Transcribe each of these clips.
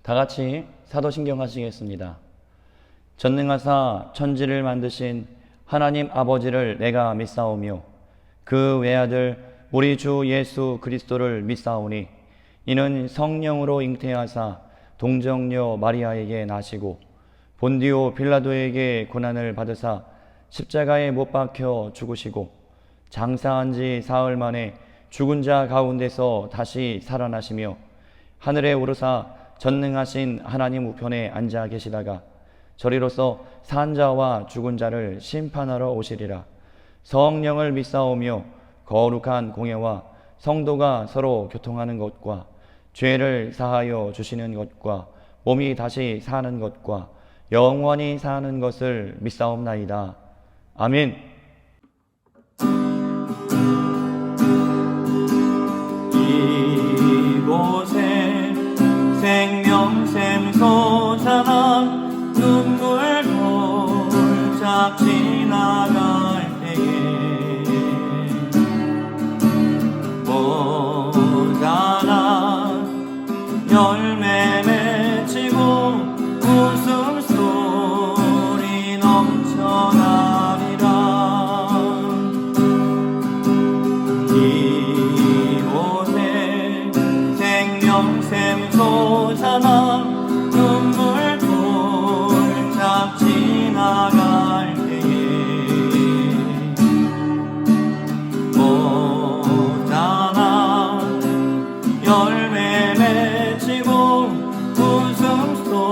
다 같이 사도신경 하시겠습니다. 전능하사 천지를 만드신 하나님 아버지를 내가 믿사오며 그 외아들 우리 주 예수 그리스도를 믿사오니 이는 성령으로 잉태하사 동정녀 마리아에게 나시고 본디오 빌라도에게 고난을 받으사 십자가에 못 박혀 죽으시고 장사한 지 사흘 만에 죽은 자 가운데서 다시 살아나시며 하늘에 오르사 전능하신 하나님 우편에 앉아 계시다가 저리로서 산 자와 죽은 자를 심판하러 오시리라. 성령을 믿사오며 거룩한 공예와 성도가 서로 교통하는 것과 죄를 사하여 주시는 것과 몸이 다시 사는 것과 영원히 사는 것을 믿사옵나이다. 아멘. 이곳에 생명샘 솟아나 눈물 홀짝 지나갈 때에 모자라 열매 맺히고 웃음소리 넘쳐나리라. 이곳에 생명샘 솟아나 눈물 홀짝 지나갈 때에 모자라 열매 맺히고 웃음소리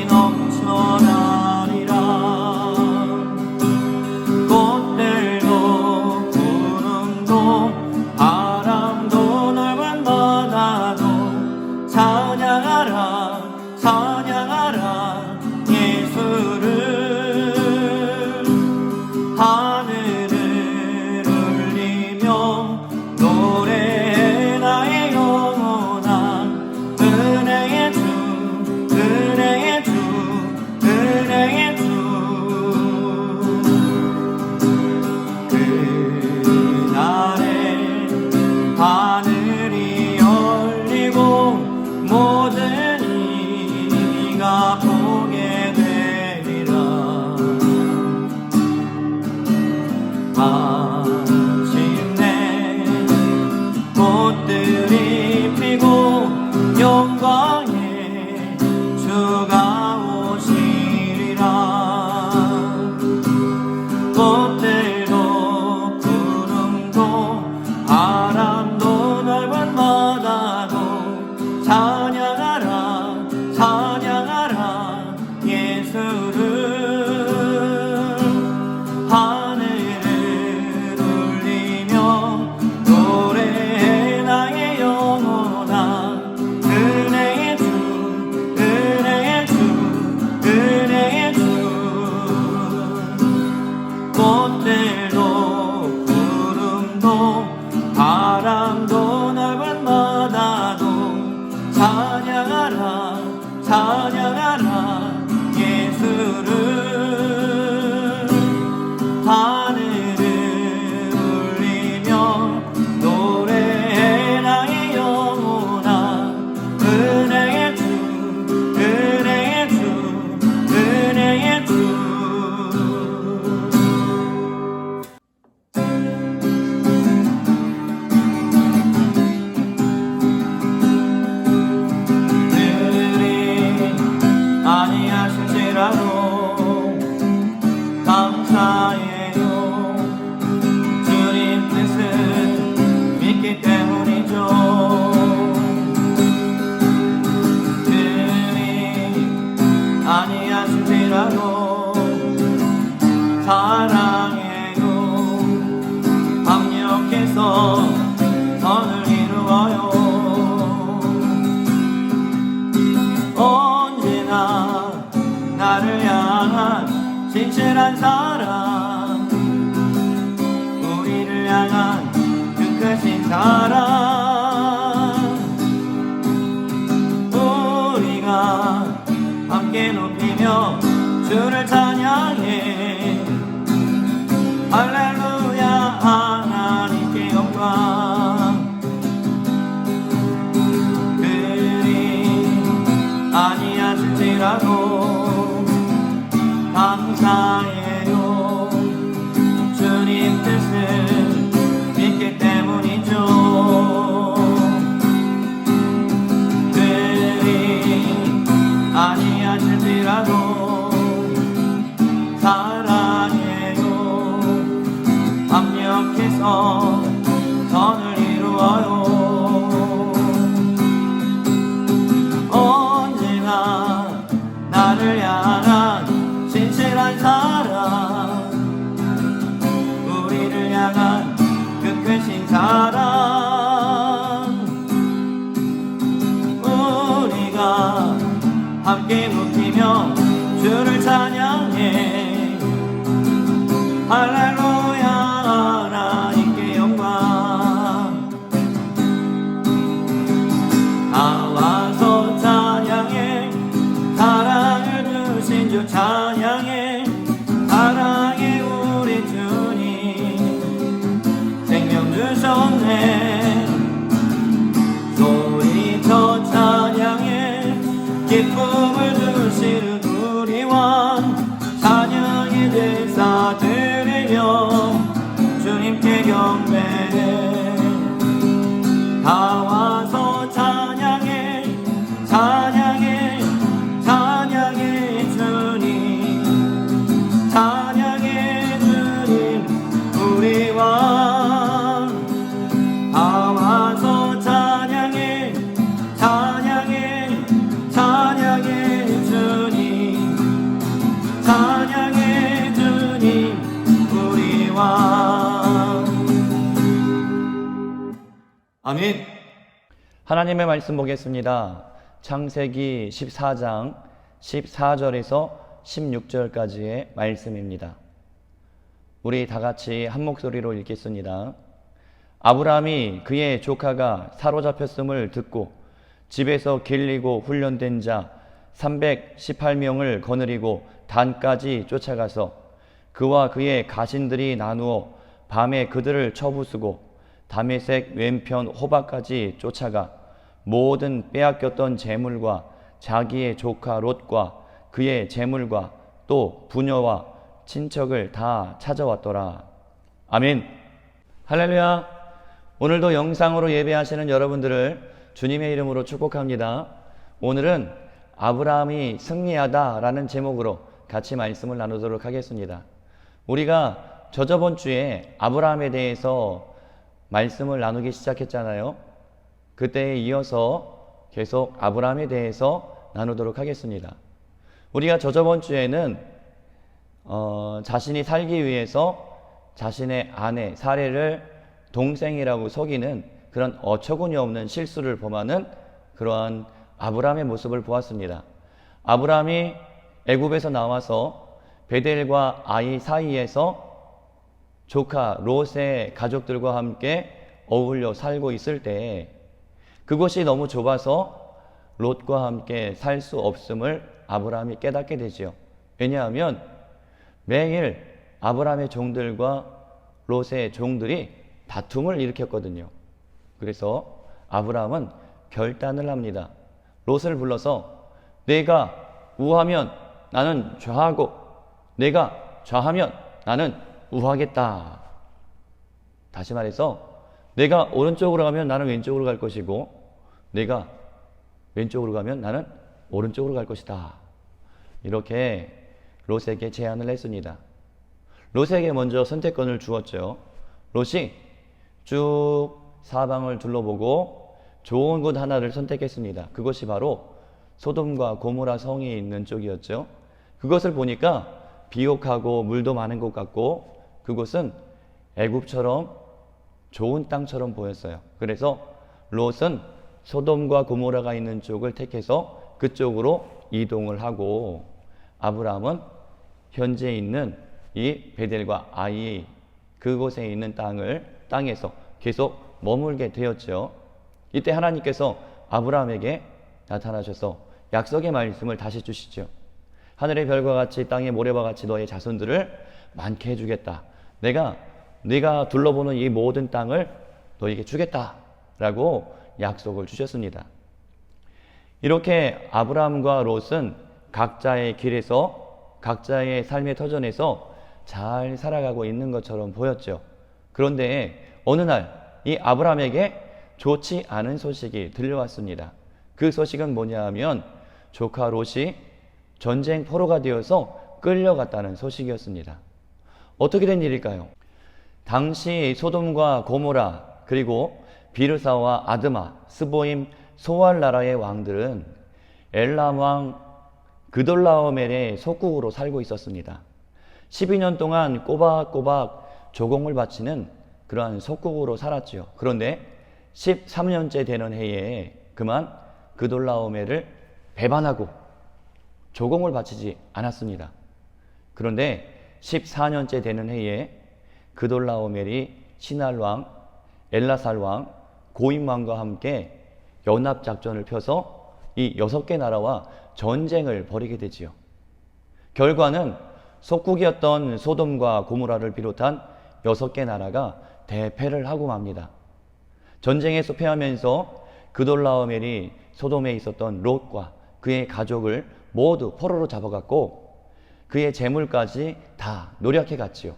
넘쳐나리라. 꽃들도 구름도 바람도 넓은 바다도 찬양하라 찬양하라 예수를. 하늘을 울리며 노래해 나의 영원한 은혜의 주 은혜의 주 은혜의 주. 그날에 하늘이 열리고 모든 이가 보게 되리라. 마침내 꽃들이 피고 영광의 주가 오시리라. 꽃들도 구름도 바람도 넓은 바다도 찬양하라 찬양하라 예수를. 하늘을 울리며 노래해 나의 영원한 은혜의 주 은혜의 주 은혜의 주. 꽃들도 구름도 바람도 넓은 바다도 찬양하라 찬양하라 예수를. 하늘을 울리며 노래해 나의 영원한 은혜의 주 은혜의 주 은혜의 주. 들이 아니하실지라도 감사해요. 주님 뜻을 믿기 때문이죠. 들이 아니하실지라도 사랑해요. 강력해서 선을 이루어요. 언제나 나를 향한 진실한 사랑, 우리를 향한 그 크신 사랑, 우리가 함께 높이며 주를 찬양해. 할렐루야 하나님께 영광. 그리 위해서 선을 이루어요. 언제나 나를 향한 진실한 사랑, 우리를 향한 그 크신 사랑, 우리가 함께 높이며 주를 찬양해. 할렐루야, 하나님께 영광. 다 와서 찬양해. 사랑을 주신 주 찬양해. 사랑해 우리 주님, 생명 주셨네. 소리쳐 찬양해. 기쁨을 주시는 우리 왕, 찬양의 제사 드리며 주님께 경배해. 다 와서 찬양해. 찬양해. 찬양해 주님, 찬양해 주님 우리 왕. 다 와서 찬양해. 찬양해. 찬양해 주님, 찬양해 주님 우리 왕. 아멘. 하나님의 말씀 보겠습니다. 창세기 14장 14절에서 16절까지의 말씀입니다. 우리 다 같이 한 목소리로 읽겠습니다. 아브라함이 그의 조카가 사로잡혔음을 듣고 집에서 길리고 훈련된 자 318명을 거느리고 단까지 쫓아가서 그와 그의 가신들이 나누어 밤에 그들을 쳐부수고 다메섹 왼편 호박까지 쫓아가 모든 빼앗겼던 재물과 자기의 조카 롯과 그의 재물과 또 부녀와 친척을 다 찾아왔더라. 아멘. 할렐루야. 오늘도 영상으로 예배하시는 여러분들을 주님의 이름으로 축복합니다. 오늘은 아브라함이 승리하다라는 제목으로 같이 말씀을 나누도록 하겠습니다. 우리가 저번 주에 아브라함에 대해서 말씀을 나누기 시작했잖아요. 그때에 이어서 계속 아브라함에 대해서 나누도록 하겠습니다. 우리가 저번 주에는 자신이 살기 위해서 자신의 아내 사레를 동생이라고 속이는 그런 어처구니 없는 실수를 범하는 그러한 아브라함의 모습을 보았습니다. 아브라함이 애굽에서 나와서 베델과 아이 사이에서 조카 롯의 가족들과 함께 어울려 살고 있을 때 그곳이 너무 좁아서 롯과 함께 살 수 없음을 아브라함이 깨닫게 되지요. 왜냐하면 매일 아브라함의 종들과 롯의 종들이 다툼을 일으켰거든요. 그래서 아브라함은 결단을 합니다. 롯을 불러서 내가 우하면 나는 좌하고 내가 좌하면 나는 우하겠다. 다시 말해서 내가 오른쪽으로 가면 나는 왼쪽으로 갈 것이고 내가 왼쪽으로 가면 나는 오른쪽으로 갈 것이다. 이렇게 롯에게 제안을 했습니다. 롯에게 먼저 선택권을 주었죠. 롯이 쭉 사방을 둘러보고 좋은 곳 하나를 선택했습니다. 그것이 바로 소돔과 고모라 성이 있는 쪽이었죠. 그것을 보니까 비옥하고 물도 많은 곳 같고 그곳은 애굽처럼 좋은 땅처럼 보였어요. 그래서 롯은 소돔과 고모라가 있는 쪽을 택해서 그쪽으로 이동을 하고 아브라함은 현재 있는 이 베델과 아이 그곳에 있는 땅에서 계속 머물게 되었죠. 이때 하나님께서 아브라함에게 나타나셔서 약속의 말씀을 다시 주시죠. 하늘의 별과 같이 땅의 모래와 같이 너의 자손들을 많게 해주겠다. 네가 둘러보는 이 모든 땅을 너에게 주겠다라고 약속을 주셨습니다. 이렇게 아브라함과 롯은 각자의 길에서 각자의 삶의 터전에서 잘 살아가고 있는 것처럼 보였죠. 그런데 어느 날 이 아브라함에게 좋지 않은 소식이 들려왔습니다. 그 소식은 뭐냐 하면 조카 롯이 전쟁 포로가 되어서 끌려갔다는 소식이었습니다. 어떻게 된 일일까요? 당시 소돔과 고모라 그리고 비르사와 아드마, 스보임, 소알 나라의 왕들은 엘람 왕 그돌라오멜의 속국으로 살고 있었습니다. 12년 동안 꼬박꼬박 조공을 바치는 그러한 속국으로 살았지요. 그런데 13년째 되는 해에 그만 그돌라오멜을 배반하고 조공을 바치지 않았습니다. 그런데 14년째 되는 해에 그돌라오멜이 시날왕, 엘라살왕, 고임왕과 함께 연합작전을 펴서 이 6개 나라와 전쟁을 벌이게 되지요. 결과는 속국이었던 소돔과 고모라를 비롯한 6개 나라가 대패를 하고 맙니다. 전쟁에서 패하면서 그돌라오멜이 소돔에 있었던 롯과 그의 가족을 모두 포로로 잡아갔고 그의 재물까지 다 노략해 갔지요.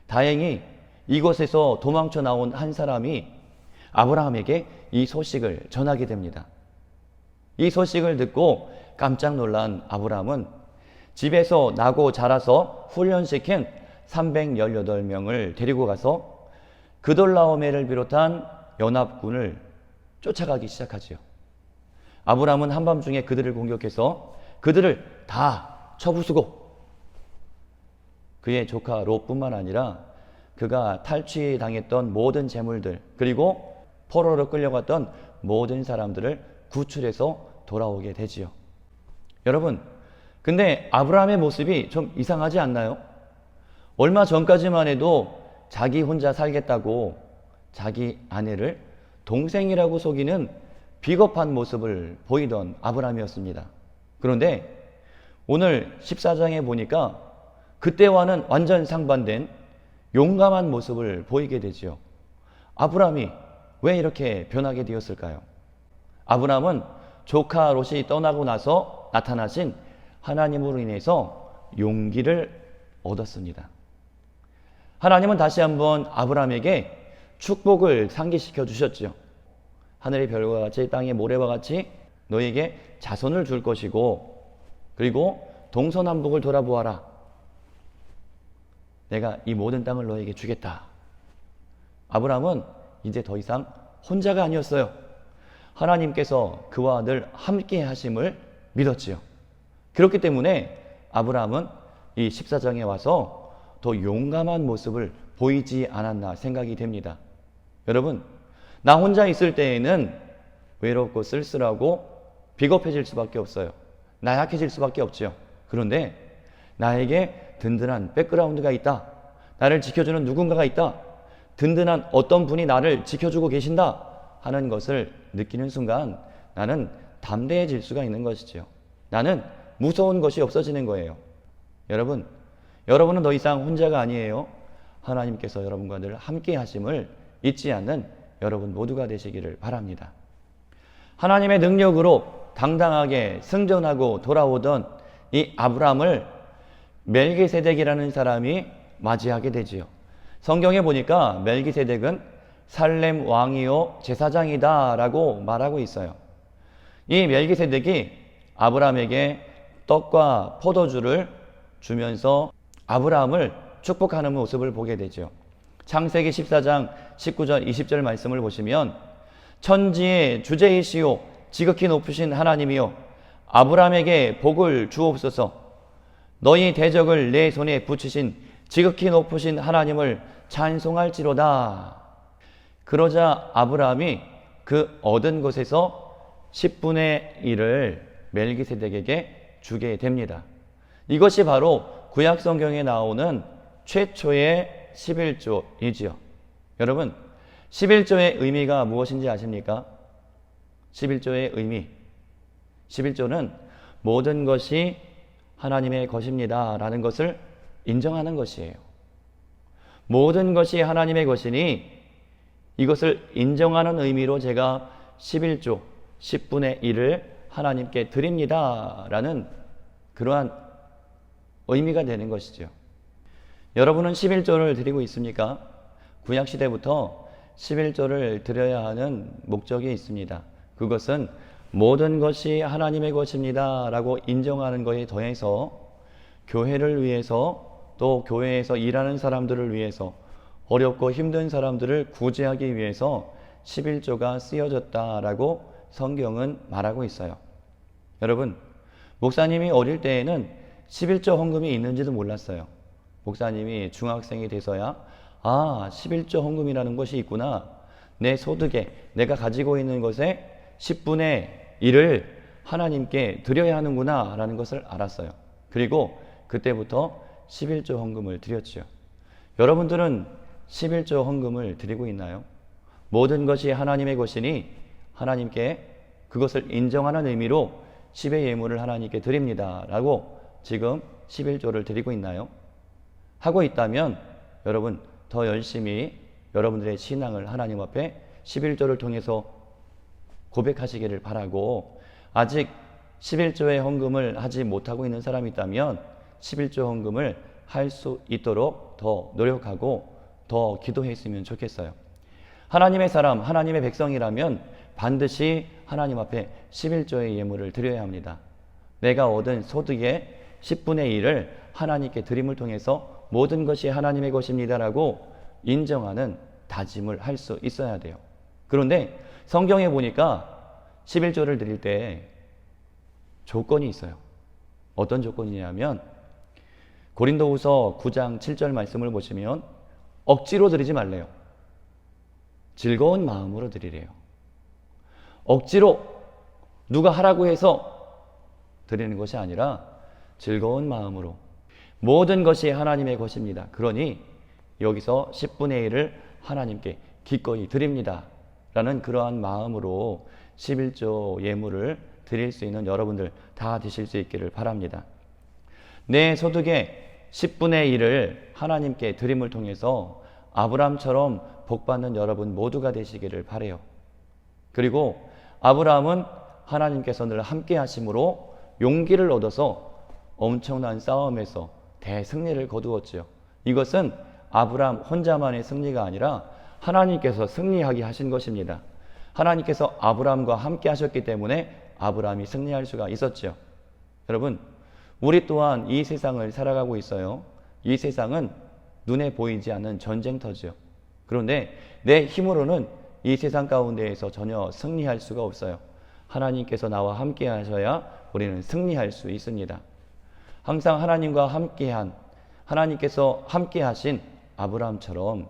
다행히 이곳에서 도망쳐 나온 한 사람이 아브라함에게 이 소식을 전하게 됩니다. 이 소식을 듣고 깜짝 놀란 아브라함은 집에서 나고 자라서 훈련시킨 318명을 데리고 가서 그돌라오멜을 비롯한 연합군을 쫓아가기 시작하지요. 아브라함은 한밤중에 그들을 공격해서 그들을 다 쳐부수고 그의 조카 롯뿐만 아니라 그가 탈취당했던 모든 재물들 그리고 포로로 끌려갔던 모든 사람들을 구출해서 돌아오게 되지요. 여러분, 근데 아브라함의 모습이 좀 이상하지 않나요? 얼마 전까지만 해도 자기 혼자 살겠다고 자기 아내를 동생이라고 속이는 비겁한 모습을 보이던 아브라함이었습니다. 그런데 오늘 14장에 보니까 그때와는 완전 상반된 용감한 모습을 보이게 되지요. 아브라함이 왜 이렇게 변하게 되었을까요? 아브라함은 조카 롯이 떠나고 나서 나타나신 하나님으로 인해서 용기를 얻었습니다. 하나님은 다시 한번 아브라함에게 축복을 상기시켜 주셨죠. 하늘의 별과 같이 땅의 모래와 같이 너에게 자손을 줄 것이고 그리고 동서남북을 돌아보아라. 내가 이 모든 땅을 너에게 주겠다. 아브라함은 이제 더 이상 혼자가 아니었어요. 하나님께서 그와 늘 함께 하심을 믿었지요. 그렇기 때문에 아브라함은 이 14장에 와서 더 용감한 모습을 보이지 않았나 생각이 됩니다. 여러분, 나 혼자 있을 때에는 외롭고 쓸쓸하고 비겁해질 수밖에 없어요. 나약해질 수밖에 없죠. 그런데 나에게 든든한 백그라운드가 있다. 나를 지켜주는 누군가가 있다. 든든한 어떤 분이 나를 지켜주고 계신다 하는 것을 느끼는 순간 나는 담대해질 수가 있는 것이죠. 나는 무서운 것이 없어지는 거예요. 여러분은 더 이상 혼자가 아니에요. 하나님께서 여러분과 늘 함께 하심을 잊지 않는 여러분 모두가 되시기를 바랍니다. 하나님의 능력으로 당당하게 승전하고 돌아오던 이 아브라함을 멜기세덱이라는 사람이 맞이하게 되지요. 성경에 보니까 멜기세덱은 살렘 왕이요 제사장이다 라고 말하고 있어요. 이 멜기세덱이 아브라함에게 떡과 포도주를 주면서 아브라함을 축복하는 모습을 보게 되죠. 창세기 14장 19절 20절 말씀을 보시면 천지의 주제이시오 지극히 높으신 하나님이요 아브라함에게 복을 주옵소서. 너희 대적을 내 손에 붙이신 지극히 높으신 하나님을 찬송할지로다. 그러자 아브라함이 그 얻은 것에서 10분의 1을 멜기세덱에게 주게 됩니다. 이것이 바로 구약 성경에 나오는 최초의 11조이지요. 여러분, 11조의 의미가 무엇인지 아십니까? 11조의 의미. 11조는 모든 것이 하나님의 것입니다 라는 것을 인정하는 것이에요. 모든 것이 하나님의 것이니 이것을 인정하는 의미로 제가 11조 10분의 1을 하나님께 드립니다 라는 그러한 의미가 되는 것이죠. 여러분은 11조를 드리고 있습니까? 구약시대부터 11조를 드려야 하는 목적이 있습니다. 그것은 모든 것이 하나님의 것입니다 라고 인정하는 것에 더해서 교회를 위해서 또 교회에서 일하는 사람들을 위해서 어렵고 힘든 사람들을 구제하기 위해서 11조가 쓰여졌다라고 성경은 말하고 있어요. 여러분, 목사님이 어릴 때에는 11조 헌금이 있는지도 몰랐어요. 목사님이 중학생이 돼서야 11조 헌금이라는 것이 있구나. 내 소득에 내가 가지고 있는 것의 10분의 1을 하나님께 드려야 하는구나 라는 것을 알았어요. 그리고 그때부터 11조 헌금을 드렸죠. 여러분들은 11조 헌금을 드리고 있나요? 모든 것이 하나님의 것이니 하나님께 그것을 인정하는 의미로 10의 예물을 하나님께 드립니다 라고 지금 11조를 드리고 있나요? 하고 있다면 여러분 더 열심히 여러분들의 신앙을 하나님 앞에 11조를 통해서 고백하시기를 바라고, 아직 11조의 헌금을 하지 못하고 있는 사람이 있다면 11조 헌금을 할 수 있도록 더 노력하고 더 기도했으면 좋겠어요. 하나님의 사람, 하나님의 백성이라면 반드시 하나님 앞에 11조의 예물을 드려야 합니다. 내가 얻은 소득의 10분의 1을 하나님께 드림을 통해서 모든 것이 하나님의 것입니다라고 인정하는 다짐을 할 수 있어야 돼요. 그런데 성경에 보니까 11조를 드릴 때 조건이 있어요. 어떤 조건이냐면 고린도후서 9장 7절 말씀을 보시면 억지로 드리지 말래요. 즐거운 마음으로 드리래요. 억지로 누가 하라고 해서 드리는 것이 아니라 즐거운 마음으로, 모든 것이 하나님의 것입니다. 그러니 여기서 10분의 1을 하나님께 기꺼이 드립니다 라는 그러한 마음으로 11조 예물을 드릴 수 있는 여러분들 다 되실 수 있기를 바랍니다. 내 소득의 10분의 1을 하나님께 드림을 통해서 아브라함처럼 복받는 여러분 모두가 되시기를 바라요. 그리고 아브라함은 하나님께서 늘 함께 하심으로 용기를 얻어서 엄청난 싸움에서 대승리를 거두었지요. 이것은 아브라함 혼자만의 승리가 아니라 하나님께서 승리하게 하신 것입니다. 하나님께서 아브라함과 함께 하셨기 때문에 아브라함이 승리할 수가 있었죠. 여러분, 우리 또한 이 세상을 살아가고 있어요. 이 세상은 눈에 보이지 않는 전쟁터죠. 그런데 내 힘으로는 이 세상 가운데에서 전혀 승리할 수가 없어요. 하나님께서 나와 함께 하셔야 우리는 승리할 수 있습니다. 항상 하나님과 함께한, 하나님께서 함께 하신 아브라함처럼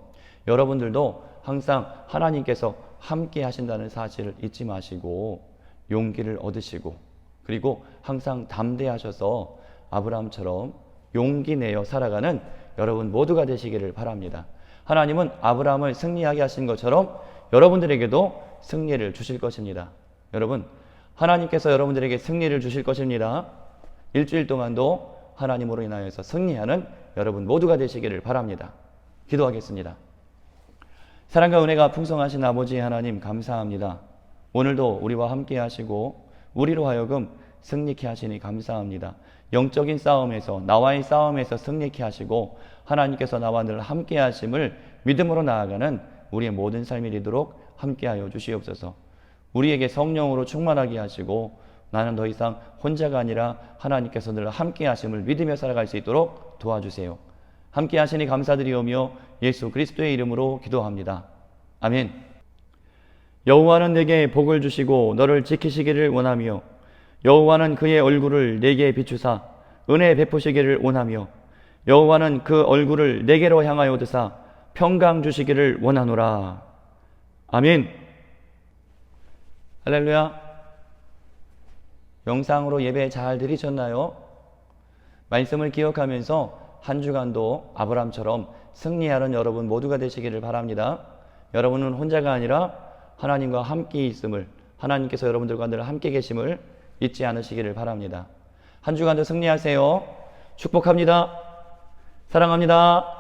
여러분들도 항상 하나님께서 함께 하신다는 사실을 잊지 마시고 용기를 얻으시고, 그리고 항상 담대하셔서 아브라함처럼 용기 내어 살아가는 여러분 모두가 되시기를 바랍니다. 하나님은 아브라함을 승리하게 하신 것처럼 여러분들에게도 승리를 주실 것입니다. 여러분, 하나님께서 여러분들에게 승리를 주실 것입니다. 일주일 동안도 하나님으로 인하여서 승리하는 여러분 모두가 되시기를 바랍니다. 기도하겠습니다. 사랑과 은혜가 풍성하신 아버지 하나님, 감사합니다. 오늘도 우리와 함께 하시고 우리로 하여금 승리케 하시니 감사합니다. 영적인 싸움에서, 나와의 싸움에서 승리케 하시고 하나님께서 나와 늘 함께 하심을 믿음으로 나아가는 우리의 모든 삶이 되도록 함께하여 주시옵소서. 우리에게 성령으로 충만하게 하시고 나는 더 이상 혼자가 아니라 하나님께서 늘 함께 하심을 믿으며 살아갈 수 있도록 도와주세요. 함께 하시니 감사드리오며 예수 그리스도의 이름으로 기도합니다. 아멘. 여호와는 내게 복을 주시고 너를 지키시기를 원하며 여호와는 그의 얼굴을 내게 비추사 은혜 베푸시기를 원하며 여호와는 그 얼굴을 내게로 향하여 드사 평강 주시기를 원하노라. 아멘. 할렐루야. 영상으로 예배 잘 드리셨나요? 말씀을 기억하면서 한 주간도 아브라함처럼 승리하는 여러분 모두가 되시기를 바랍니다. 여러분은 혼자가 아니라 하나님과 함께 있음을, 하나님께서 여러분들과 늘 함께 계심을 잊지 않으시기를 바랍니다. 한 주간도 승리하세요. 축복합니다. 사랑합니다.